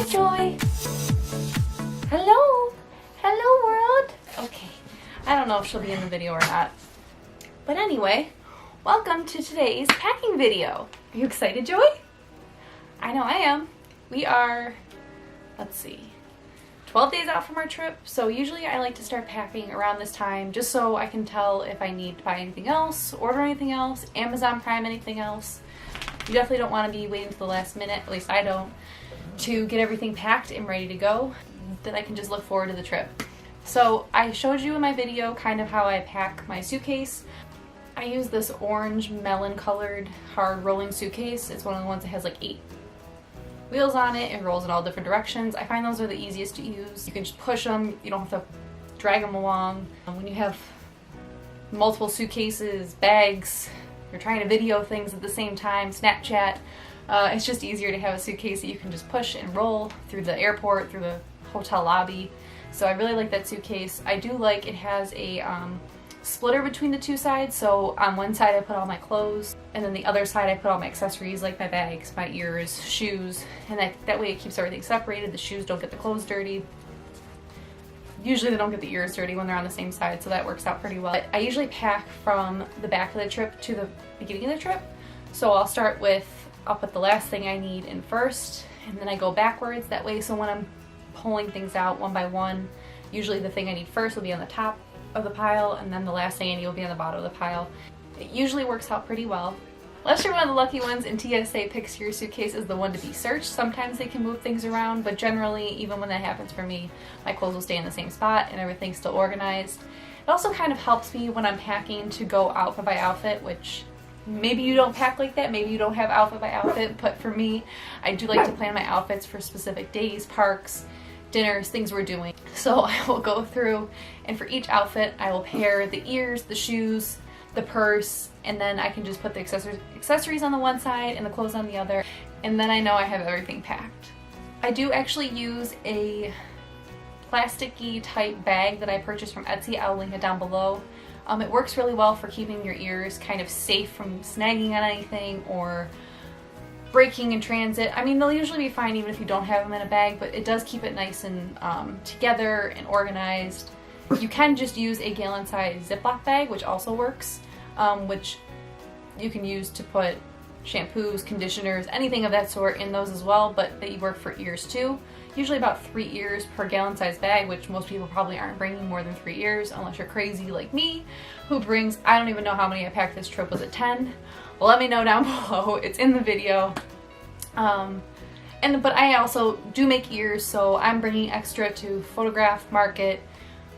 Hi, Joy. Hello. Hello, world. Okay. I don't know if she'll be in the video or not. But anyway, welcome to today's packing video. Are you excited, Joy? I know I am. We are, let's see, 12 days out from our trip. So usually I like to start packing around this time just so I can tell if I need to buy anything else, order anything else, Amazon Prime anything else. You definitely don't want to be waiting to the last minute, at least I don't, to get everything packed and ready to go. Then I can just look forward to the trip. So I showed you in my video kind of how I pack my suitcase. I use this orange melon colored hard rolling suitcase. It's one of the ones that has like 8 wheels on it and rolls in all different directions. I find those are the easiest to use. You can just push them, you don't have to drag them along. When you have multiple suitcases, bags, you're trying to video things at the same time, Snapchat, it's just easier to have a suitcase that you can just push and roll through the airport, through the hotel lobby. So I really like that suitcase. I do like it has a splitter between the two sides, so on one side I put all my clothes, and then the other side I put all my accessories like my bags, my ears, shoes, and that way it keeps everything separated. The shoes don't get the clothes dirty. Usually they don't get the ears dirty when they're on the same side, so that works out pretty well. But I usually pack from the back of the trip to the beginning of the trip, so I'll put the last thing I need in first, and then I go backwards. That way, so when I'm pulling things out one by one, usually the thing I need first will be on the top of the pile, and then the last thing I need will be on the bottom of the pile. It usually works out pretty well. Unless you're one of the lucky ones and TSA picks your suitcase as the one to be searched, sometimes they can move things around, but generally, even when that happens for me, my clothes will stay in the same spot and everything's still organized. It also kind of helps me when I'm packing to go outfit by outfit, which maybe you don't pack like that, maybe you don't have outfit by outfit, but for me, I do like to plan my outfits for specific days, parks, dinners, things we're doing. So I will go through, and for each outfit, I will pair the ears, the shoes, the purse, and then I can just put the accessories on the one side and the clothes on the other, and then I know I have everything packed. I do actually use a plasticky type bag that I purchased from Etsy. I'll link it down below. It works really well for keeping your ears kind of safe from snagging on anything or breaking in transit. I mean, they'll usually be fine even if you don't have them in a bag, but it does keep it nice and together and organized. You can just use a gallon-sized Ziploc bag, which also works, which you can use to put shampoos, conditioners, anything of that sort in those as well, but they work for ears too. Usually about 3 ears per gallon-sized bag, which most people probably aren't bringing more than 3 ears, unless you're crazy like me, who brings, I don't even know how many I packed this trip. Was it 10? Well, let me know down below. It's in the video. But I also do make ears, so I'm bringing extra to photograph, market,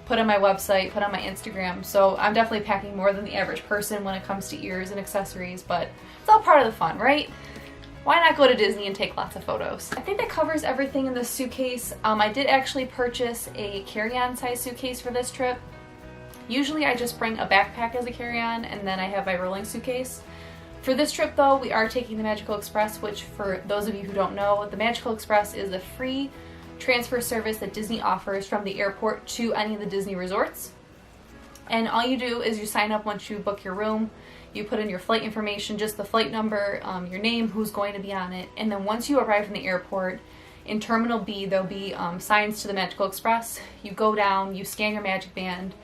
put on my website, put on my Instagram. So I'm definitely packing more than the average person when it comes to ears and accessories, but it's all part of the fun, right? Why not go to Disney and take lots of photos? I think that covers everything in this suitcase. I did actually purchase a carry-on size suitcase for this trip. Usually I just bring a backpack as a carry-on, and then I have my rolling suitcase. For this trip though, we are taking the Magical Express, which for those of you who don't know, the Magical Express is a free transfer service that Disney offers from the airport to any of the Disney resorts. And all you do is you sign up once you book your room. You put in your flight information, just the flight number, your name, who's going to be on it, and then once you arrive in the airport, in Terminal B, there'll be signs to the Magical Express. You go down, you scan your magic band,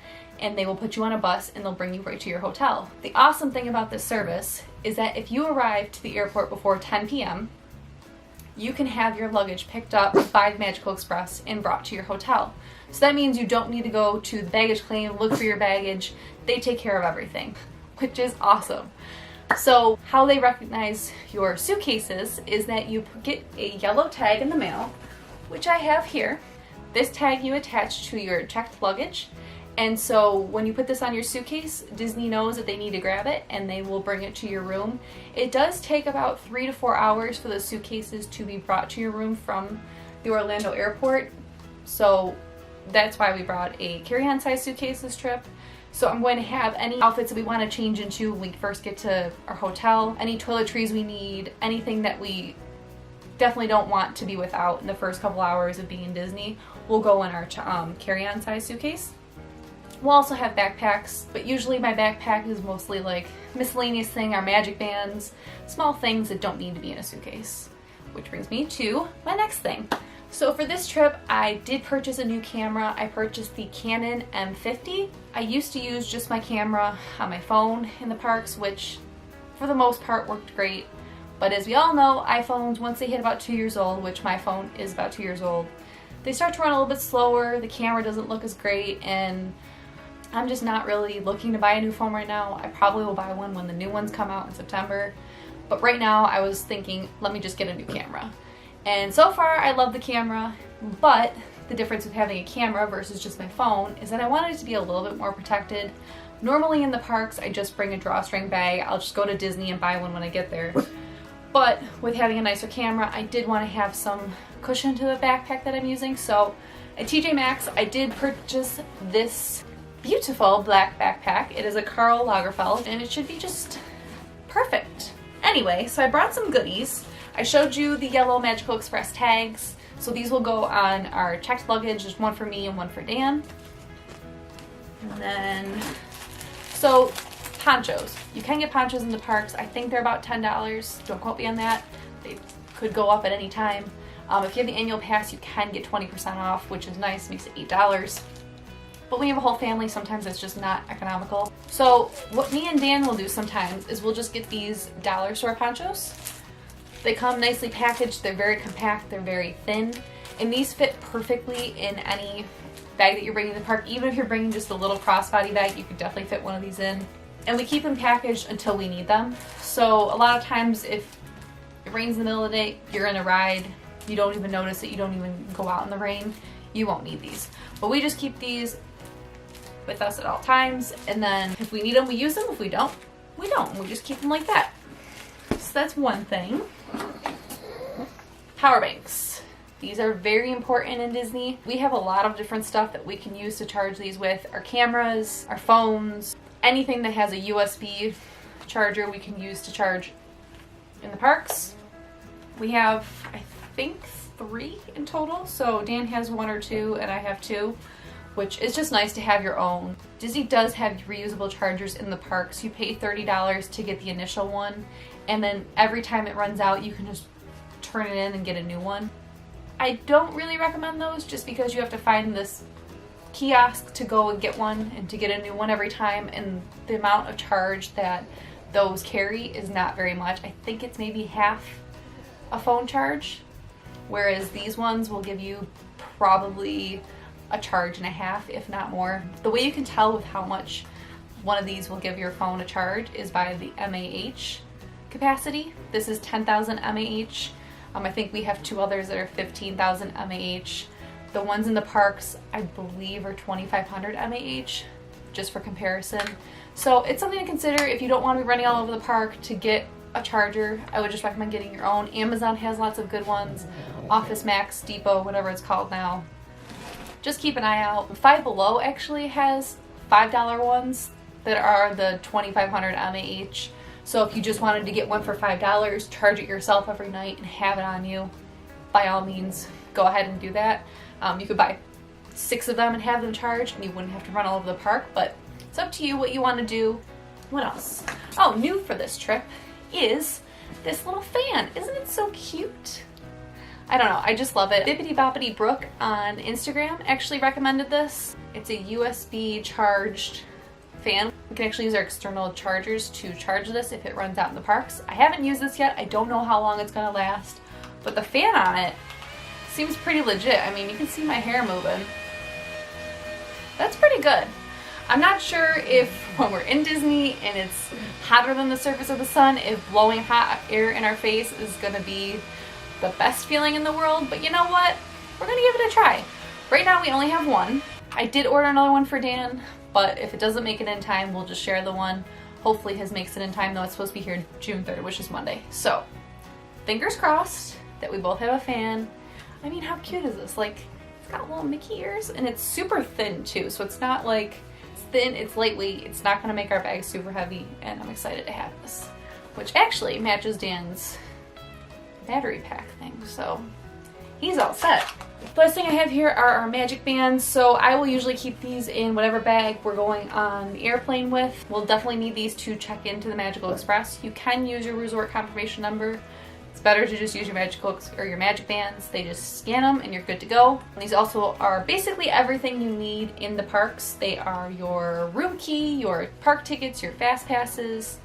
and they will put you on a bus and they'll bring you right to your hotel. The awesome thing about this service is that if you arrive to the airport before 10 p.m., you can have your luggage picked up by the Magical Express and brought to your hotel. So that means you don't need to go to the baggage claim, look for your baggage. They take care of everything, which is awesome. So how they recognize your suitcases is that you get a yellow tag in the mail, which I have here. This tag you attach to your checked luggage. And so when you put this on your suitcase, Disney knows that they need to grab it and they will bring it to your room. It does take about 3 to 4 hours for the suitcases to be brought to your room from the Orlando airport. So that's why we brought a carry-on size suitcase this trip. So I'm going to have any outfits that we want to change into when we first get to our hotel, any toiletries we need, anything that we definitely don't want to be without in the first couple hours of being in Disney, will go in our carry-on size suitcase. We'll also have backpacks, but usually my backpack is mostly like miscellaneous thing, our magic bands, small things that don't need to be in a suitcase. Which brings me to my next thing. So for this trip, I did purchase a new camera. I purchased the Canon M50. I used to use just my camera on my phone in the parks, which for the most part worked great. But as we all know, iPhones, once they hit about 2 years old, which my phone is about 2 years old, they start to run a little bit slower, the camera doesn't look as great, and I'm just not really looking to buy a new phone right now. I probably will buy one when the new ones come out in September. But right now I was thinking, let me just get a new camera. And so far I love the camera, but the difference with having a camera versus just my phone is that I wanted it to be a little bit more protected. Normally in the parks I just bring a drawstring bag. I'll just go to Disney and buy one when I get there. But with having a nicer camera, I did want to have some cushion to the backpack that I'm using. So at TJ Maxx I did purchase this beautiful black backpack. It is a Karl Lagerfeld and it should be just perfect. Anyway, so I brought some goodies. I showed you the yellow Magical Express tags. So these will go on our checked luggage. There's one for me and one for Dan. And then, so ponchos. You can get ponchos in the parks. I think they're about $10. Don't quote me on that. They could go up at any time. If you have the annual pass, you can get 20% off, which is nice, makes it $8. But when you have a whole family, sometimes it's just not economical. So what me and Dan will do sometimes is we'll just get these dollar store ponchos. They come nicely packaged, they're very compact, they're very thin, and these fit perfectly in any bag that you're bringing to the park. Even if you're bringing just a little crossbody bag, you could definitely fit one of these in. And we keep them packaged until we need them. So a lot of times if it rains in the middle of the day, you're in a ride, you don't even notice it, you don't even go out in the rain, you won't need these. But we just keep these with us at all times, and then if we need them, we use them. If we don't, we don't. We just keep them like that. So that's one thing. Power banks. These are very important in Disney. We have a lot of different stuff that we can use to charge these with. Our cameras, our phones, anything that has a USB charger we can use to charge in the parks. We have, I think, 3 in total. So Dan has 1 or 2 and I have 2. Which is just nice to have your own. Disney does have reusable chargers in the parks. You pay $30 to get the initial one, and then every time it runs out, you can just turn it in and get a new one. I don't really recommend those just because you have to find this kiosk to go and get one and to get a new one every time, and the amount of charge that those carry is not very much. I think it's maybe half a phone charge, whereas these ones will give you probably a charge and a half, if not more. The way you can tell with how much one of these will give your phone a charge is by the mAh capacity. This is 10,000 mAh. I think we have 2 others that are 15,000 mAh. The ones in the parks, I believe, are 2,500 mAh, just for comparison. So it's something to consider if you don't want to be running all over the park to get a charger. I would just recommend getting your own. Amazon has lots of good ones. Office Max, Depot, whatever it's called now. Just keep an eye out. Five Below actually has $5 ones that are the 2,500 mAh. So if you just wanted to get one for $5, charge it yourself every night and have it on you, by all means, go ahead and do that. You could buy 6 of them and have them charged and you wouldn't have to run all over the park, but it's up to you what you want to do. What else? Oh, new for this trip is this little fan. Isn't it so cute? I don't know, I just love it. Bippity Boppity Brooke on Instagram actually recommended this. It's a USB charged fan. We can actually use our external chargers to charge this if it runs out in the parks. I haven't used this yet. I don't know how long it's gonna last, but the fan on it seems pretty legit. I mean, you can see my hair moving. That's pretty good. I'm not sure if when we're in Disney and it's hotter than the surface of the sun, if blowing hot air in our face is gonna be the best feeling in the world, but you know what? We're gonna give it a try. Right now we only have 1. I did order another one for Dan, but if it doesn't make it in time, we'll just share the one. Hopefully his makes it in time, though it's supposed to be here June 3rd, which is Monday. So, fingers crossed that we both have a fan. I mean, how cute is this? Like, it's got little Mickey ears, and it's super thin too, so it's not like, it's thin, it's lightweight, it's not gonna make our bag super heavy, and I'm excited to have this. Which actually matches Dan's battery pack thing, so he's all set. The last thing I have here are our magic bands, so I will usually keep these in whatever bag we're going on the airplane with. We'll definitely need these to check into the Magical Express. You can use your resort confirmation number. It's better to just use your magic hooks or your magic bands. They just scan them and you're good to go. And these also are basically everything you need in the parks. They are your room key, your park tickets, your fast passes.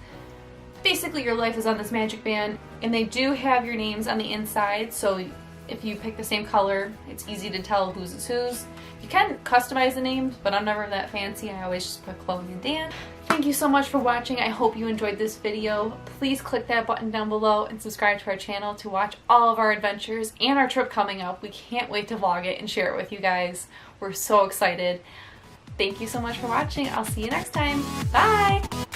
Basically your life is on this magic band, and they do have your names on the inside, so if you pick the same color, it's easy to tell whose is whose. You can customize the names, but I'm never that fancy. I always just put Chloe and Dan. Thank you so much for watching. I hope you enjoyed this video. Please click that button down below and subscribe to our channel to watch all of our adventures and our trip coming up. We can't wait to vlog it and share it with you guys. We're so excited. Thank you so much for watching. I'll see you next time. Bye!